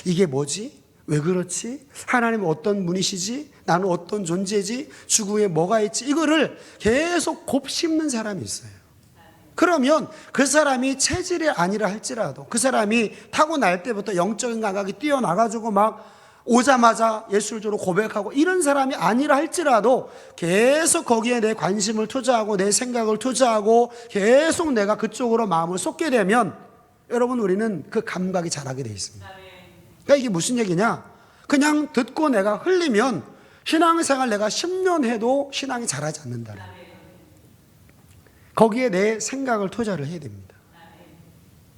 [SPEAKER 1] 이게 뭐지? 왜 그렇지? 하나님은 어떤 분이시지? 나는 어떤 존재지? 주구에 뭐가 있지? 이거를 계속 곱씹는 사람이 있어요. 그러면 그 사람이 체질이 아니라 할지라도 그 사람이 타고날 때부터 영적인 감각이 뛰어나가지고 막 오자마자 예술적으로 고백하고 이런 사람이 아니라 할지라도 계속 거기에 내 관심을 투자하고 내 생각을 투자하고 계속 내가 그쪽으로 마음을 쏟게 되면 여러분, 우리는 그 감각이 자라게 돼 있습니다. 그러니까 이게 무슨 얘기냐? 그냥 듣고 내가 흘리면 신앙생활 내가 10년 해도 신앙이 자라지 않는다는 거예요. 거기에 내 생각을 투자를 해야 됩니다.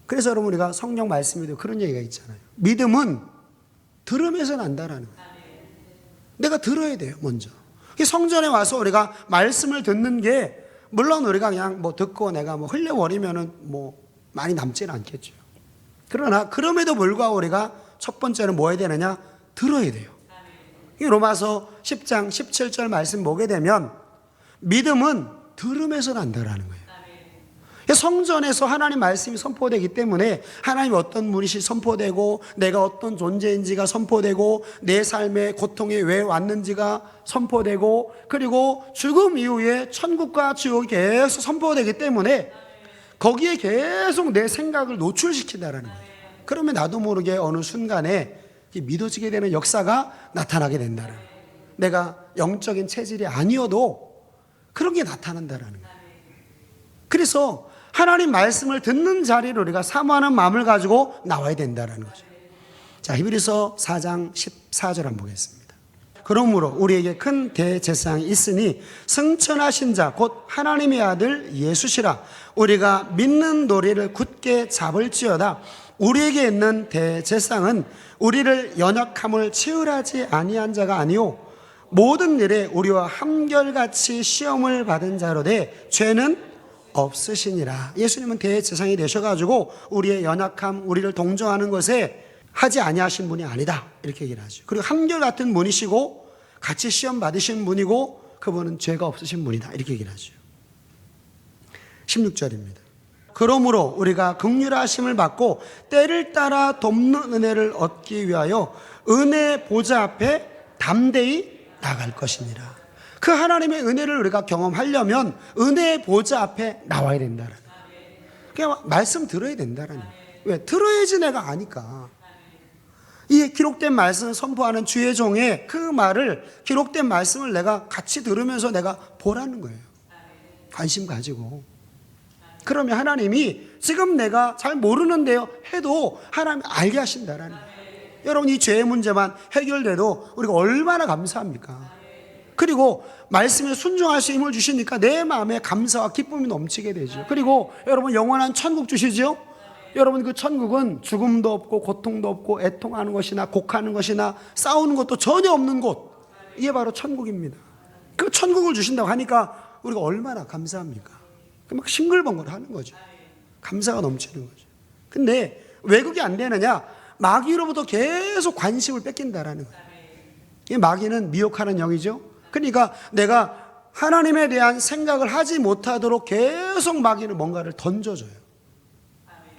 [SPEAKER 1] 그래서 여러분, 우리가 성령 말씀에도 그런 얘기가 있잖아요. 믿음은 들으면서 난다라는 거예요. 내가 들어야 돼요, 먼저. 성전에 와서 우리가 말씀을 듣는 게 물론 우리가 그냥 뭐 듣고 내가 뭐 흘려버리면은 뭐 많이 남지는 않겠죠. 그러나 그럼에도 불구하고 우리가 첫 번째는 뭐 해야 되느냐? 들어야 돼요. 로마서 10장 17절 말씀 보게 되면 믿음은 들으면서 난다라는 거예요. 성전에서 하나님 말씀이 선포되기 때문에 하나님이 어떤 분이시 선포되고 내가 어떤 존재인지가 선포되고 내 삶의 고통이 왜 왔는지가 선포되고 그리고 죽음 이후에 천국과 지옥이 계속 선포되기 때문에 거기에 계속 내 생각을 노출시킨다라는 거예요. 그러면 나도 모르게 어느 순간에 믿어지게 되는 역사가 나타나게 된다는 거예요. 내가 영적인 체질이 아니어도 그런 게 나타난다라는 거예요. 그래서 하나님 말씀을 듣는 자리를 우리가 사모하는 마음을 가지고 나와야 된다는 거죠. 자, 히브리서 4장 14절 한번 보겠습니다. 그러므로 우리에게 큰 대제사장이 있으니 승천하신 자 곧 하나님의 아들 예수시라. 우리가 믿는 도리를 굳게 잡을지어다. 우리에게 있는 대제사장은 우리를 연약함을 채울하지 아니한 자가 아니요 모든 일에 우리와 한결같이 시험을 받은 자로되 죄는 없으시니라. 예수님은 대제사장이 되셔가지고 우리의 연약함, 우리를 동정하는 것에 하지 아니하신 분이 아니다, 이렇게 얘기를 하죠. 그리고 한결같은 분이시고 같이 시험 받으신 분이고 그분은 죄가 없으신 분이다, 이렇게 얘기를 하죠. 16절입니다. 그러므로 우리가 긍휼하심을 받고 때를 따라 돕는 은혜를 얻기 위하여 은혜 보좌 앞에 담대히 나갈 것이니라. 그 하나님의 은혜를 우리가 경험하려면 은혜의 보좌 앞에 나와야 된다는 거예요. 그냥 말씀 들어야 된다는 거예요. 왜? 들어야지 내가 아니까. 이 기록된 말씀을 선포하는 주의 종의 그 말을, 기록된 말씀을 내가 같이 들으면서 내가 보라는 거예요. 관심 가지고. 그러면 하나님이 지금 내가 잘 모르는데요 해도 하나님이 알게 하신다라는 거예요. 여러분, 이 죄의 문제만 해결돼도 우리가 얼마나 감사합니까? 그리고 말씀에 순종할 수 힘을 주시니까 내 마음에 감사와 기쁨이 넘치게 되죠. 그리고 여러분, 영원한 천국 주시죠? 여러분, 그 천국은 죽음도 없고 고통도 없고 애통하는 것이나 곡하는 것이나 싸우는 것도 전혀 없는 곳. 이게 바로 천국입니다. 그 천국을 주신다고 하니까 우리가 얼마나 감사합니까? 막 싱글벙글 하는 거죠. 감사가 넘치는 거죠. 근데 왜 그게 안 되느냐? 마귀로부터 계속 관심을 뺏긴다라는 거예요. 이 마귀는 미혹하는 영이죠. 그러니까 내가 하나님에 대한 생각을 하지 못하도록 계속 마귀는 뭔가를 던져줘요.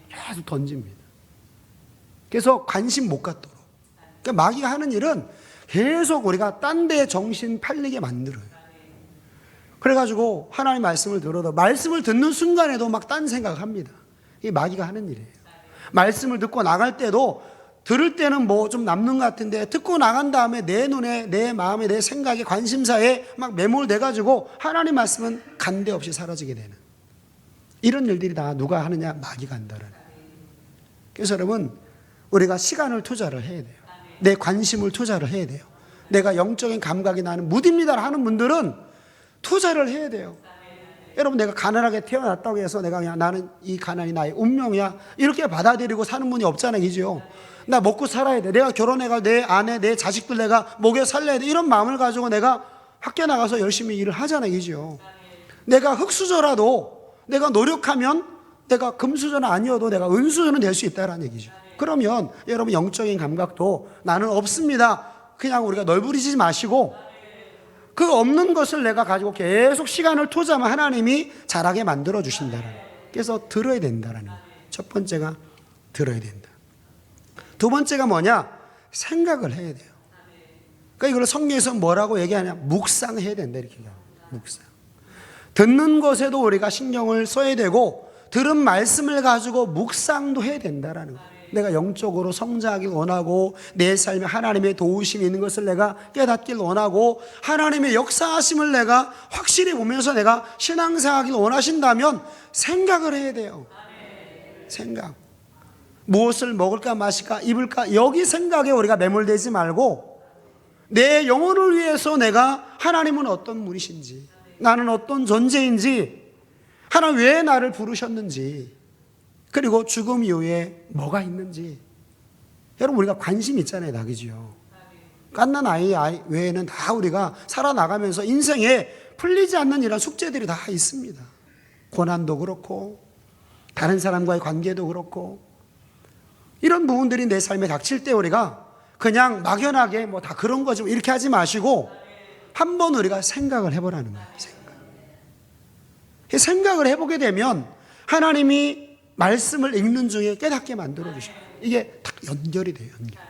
[SPEAKER 1] 계속 던집니다. 그래서 관심 못 갖도록. 그러니까 마귀가 하는 일은 계속 우리가 딴 데에 정신 팔리게 만들어요. 그래가지고 하나님 말씀을 들어도 말씀을 듣는 순간에도 막 딴 생각을 합니다. 이게 마귀가 하는 일이에요. 말씀을 듣고 나갈 때도 들을 때는 뭐 좀 남는 것 같은데 듣고 나간 다음에 내 눈에 내 마음에 내 생각에 관심사에 막 매몰돼가지고 하나님 말씀은 간데 없이 사라지게 되는 이런 일들이 다 누가 하느냐? 마귀가 한다라는. 그래서 여러분 우리가 시간을 투자를 해야 돼요. 내 관심을 투자를 해야 돼요. 내가 영적인 감각이 나는 무딥니다 하는 분들은 투자를 해야 돼요. 여러분 내가 가난하게 태어났다고 해서 내가 그냥 나는 이 가난이 나의 운명이야 이렇게 받아들이고 사는 분이 없잖아요. 그죠? 나 먹고 살아야 돼. 내가 결혼해가 내 아내 내 자식들 내가 먹여 살려야 돼. 이런 마음을 가지고 내가 학교 나가서 열심히 일을 하잖아요. 그죠? 내가 흙수저라도 내가 노력하면 내가 금수저는 아니어도 내가 은수저는 될 수 있다는 얘기죠. 그러면 여러분 영적인 감각도 나는 없습니다. 그냥 우리가 널브리지 마시고 그 없는 것을 내가 가지고 계속 시간을 투자하면 하나님이 잘하게 만들어 주신다는. 그래서 들어야 된다는. 첫 번째가 들어야 된다. 두 번째가 뭐냐? 생각을 해야 돼요. 그러니까 이걸 성경에서 뭐라고 얘기하냐? 묵상해야 된다 이렇게 얘기합니다. 묵상. 듣는 것에도 우리가 신경을 써야 되고 들은 말씀을 가지고 묵상도 해야 된다라는 거예요. 내가 영적으로 성장하길 원하고 내 삶에 하나님의 도우심이 있는 것을 내가 깨닫길 원하고 하나님의 역사하심을 내가 확실히 보면서 내가 신앙생활하길 원하신다면 생각을 해야 돼요. 생각. 무엇을 먹을까 마실까 입을까 여기 생각에 우리가 매몰되지 말고 내 영혼을 위해서 내가 하나님은 어떤 분이신지 나는 어떤 존재인지 하나님 왜 나를 부르셨는지 그리고 죽음 이후에 뭐가 있는지 여러분 우리가 관심 있잖아요. 다 그죠? 갓난 아이 외에는 다 우리가 살아나가면서 인생에 풀리지 않는 이런 숙제들이 다 있습니다. 고난도 그렇고 다른 사람과의 관계도 그렇고 이런 부분들이 내 삶에 닥칠 때 우리가 그냥 막연하게 뭐 다 그런 거지 이렇게 하지 마시고 한번 우리가 생각을 해보라는 거예요. 생각을 해보게 되면 하나님이 말씀을 읽는 중에 깨닫게 만들어 주셔요. 이게 딱 연결이 돼요. 연결.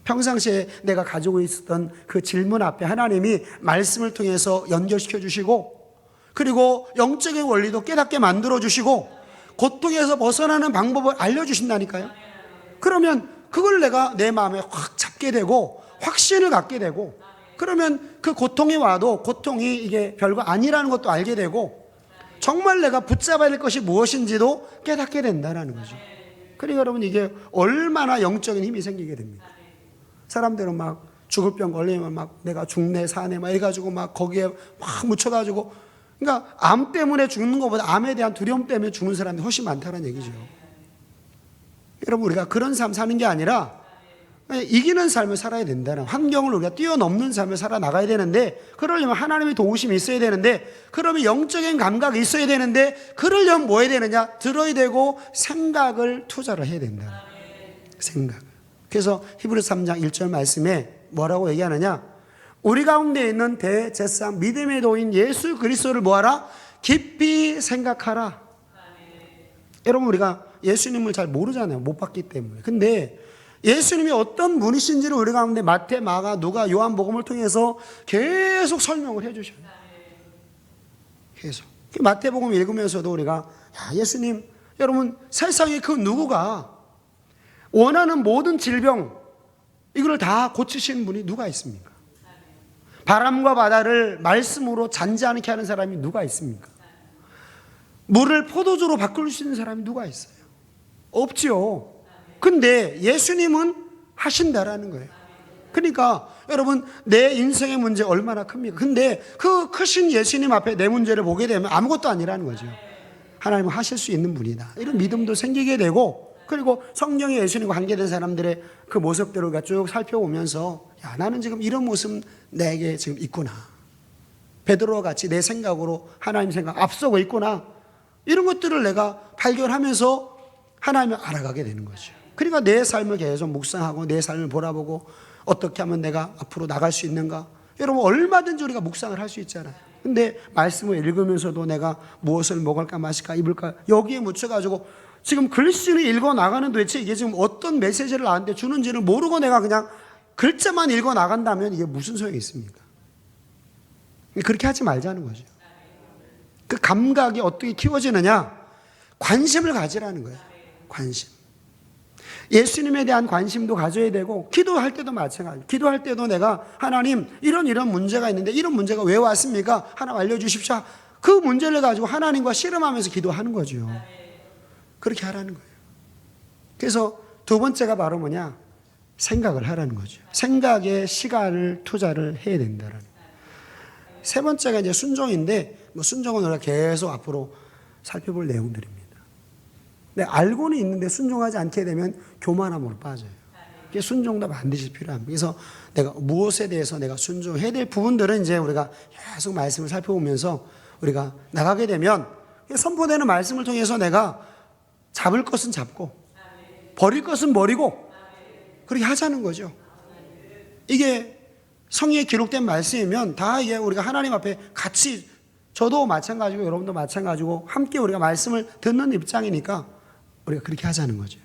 [SPEAKER 1] 평상시에 내가 가지고 있었던 그 질문 앞에 하나님이 말씀을 통해서 연결시켜 주시고 그리고 영적인 원리도 깨닫게 만들어 주시고 고통에서 벗어나는 방법을 알려주신다니까요. 그러면 그걸 내가 내 마음에 확 잡게 되고 확신을 갖게 되고 그러면 그 고통이 와도 고통이 이게 별거 아니라는 것도 알게 되고 정말 내가 붙잡아야 될 것이 무엇인지도 깨닫게 된다는 거죠. 그러니까 여러분 이게 얼마나 영적인 힘이 생기게 됩니다. 사람들은 막 죽을 병 걸리면 막 내가 죽네 사네 막 해가지고 막 거기에 막 묻혀가지고 그러니까 암 때문에 죽는 것보다 암에 대한 두려움 때문에 죽는 사람이 훨씬 많다는 얘기죠. 여러분 우리가 그런 삶 사는 게 아니라 이기는 삶을 살아야 된다는 환경을 우리가 뛰어넘는 삶을 살아나가야 되는데 그러려면 하나님의 도우심이 있어야 되는데 그러면 영적인 감각이 있어야 되는데 그러려면 뭐 해야 되느냐? 들어야 되고 생각을 투자를 해야 된다. 생각. 그래서 히브리서 3장 1절 말씀에 뭐라고 얘기하느냐? 우리 가운데 있는 대제사장 믿음의 도인 예수 그리스도를 뭐하라? 깊이 생각하라. 여러분 우리가 예수님을 잘 모르잖아요. 못 봤기 때문에. 근데 예수님이 어떤 분이신지를 우리 가운데 마태, 마가, 누가, 요한복음을 통해서 계속 설명을 해주셔요. 계속. 마태복음 읽으면서도 우리가 예수님, 여러분 세상에 그 누구가 원하는 모든 질병 이걸 다 고치시는 분이 누가 있습니까? 바람과 바다를 말씀으로 잔지 않게 하는 사람이 누가 있습니까? 물을 포도주로 바꿀 수 있는 사람이 누가 있어요? 없지요. 근데 예수님은 하신다라는 거예요. 그러니까 여러분 내 인생의 문제 얼마나 큽니까? 근데 그 크신 예수님 앞에 내 문제를 보게 되면 아무것도 아니라는 거죠. 하나님은 하실 수 있는 분이다. 이런 믿음도 생기게 되고 그리고 성경에 예수님과 관계된 사람들의 그 모습들을 쭉 살펴보면서 야, 나는 지금 이런 모습 내게 지금 있구나. 베드로와 같이 내 생각으로 하나님 생각 앞서고 있구나. 이런 것들을 내가 발견하면서 하나님을 알아가게 되는 거죠. 그러니까 내 삶을 계속 묵상하고 내 삶을 돌아보고 어떻게 하면 내가 앞으로 나갈 수 있는가. 여러분 얼마든지 우리가 묵상을 할 수 있잖아요. 근데 말씀을 읽으면서도 내가 무엇을 먹을까 마실까 입을까 여기에 묻혀가지고 지금 글씨를 읽어 나가는 도대체 이게 지금 어떤 메시지를 나한테 주는지를 모르고 내가 그냥 글자만 읽어 나간다면 이게 무슨 소용이 있습니까? 그렇게 하지 말자는 거죠. 그 감각이 어떻게 키워지느냐? 관심을 가지라는 거예요. 관심. 예수님에 대한 관심도 가져야 되고 기도할 때도 마찬가지예요. 기도할 때도 내가 하나님 이런 문제가 있는데 이런 문제가 왜 왔습니까? 하나님 알려주십시오. 그 문제를 가지고 하나님과 씨름하면서 기도하는 거죠. 그렇게 하라는 거예요. 그래서 두 번째가 바로 뭐냐? 생각을 하라는 거죠. 생각에 시간을 투자를 해야 된다라는 거예요. 세 번째가 이제 순종인데 순종은 우리가 계속 앞으로 살펴볼 내용들입니다. 근데 알고는 있는데 순종하지 않게 되면 교만함으로 빠져요. 순종도 반드시 필요합니다. 그래서 내가 무엇에 대해서 내가 순종해야 될 부분들은 이제 우리가 계속 말씀을 살펴보면서 우리가 나가게 되면 선포되는 말씀을 통해서 내가 잡을 것은 잡고 버릴 것은 버리고 그렇게 하자는 거죠. 이게 성경에 기록된 말씀이면 다 이게 우리가 하나님 앞에 같이 저도 마찬가지고 여러분도 마찬가지고 함께 우리가 말씀을 듣는 입장이니까 우리가 그렇게 하자는 거죠.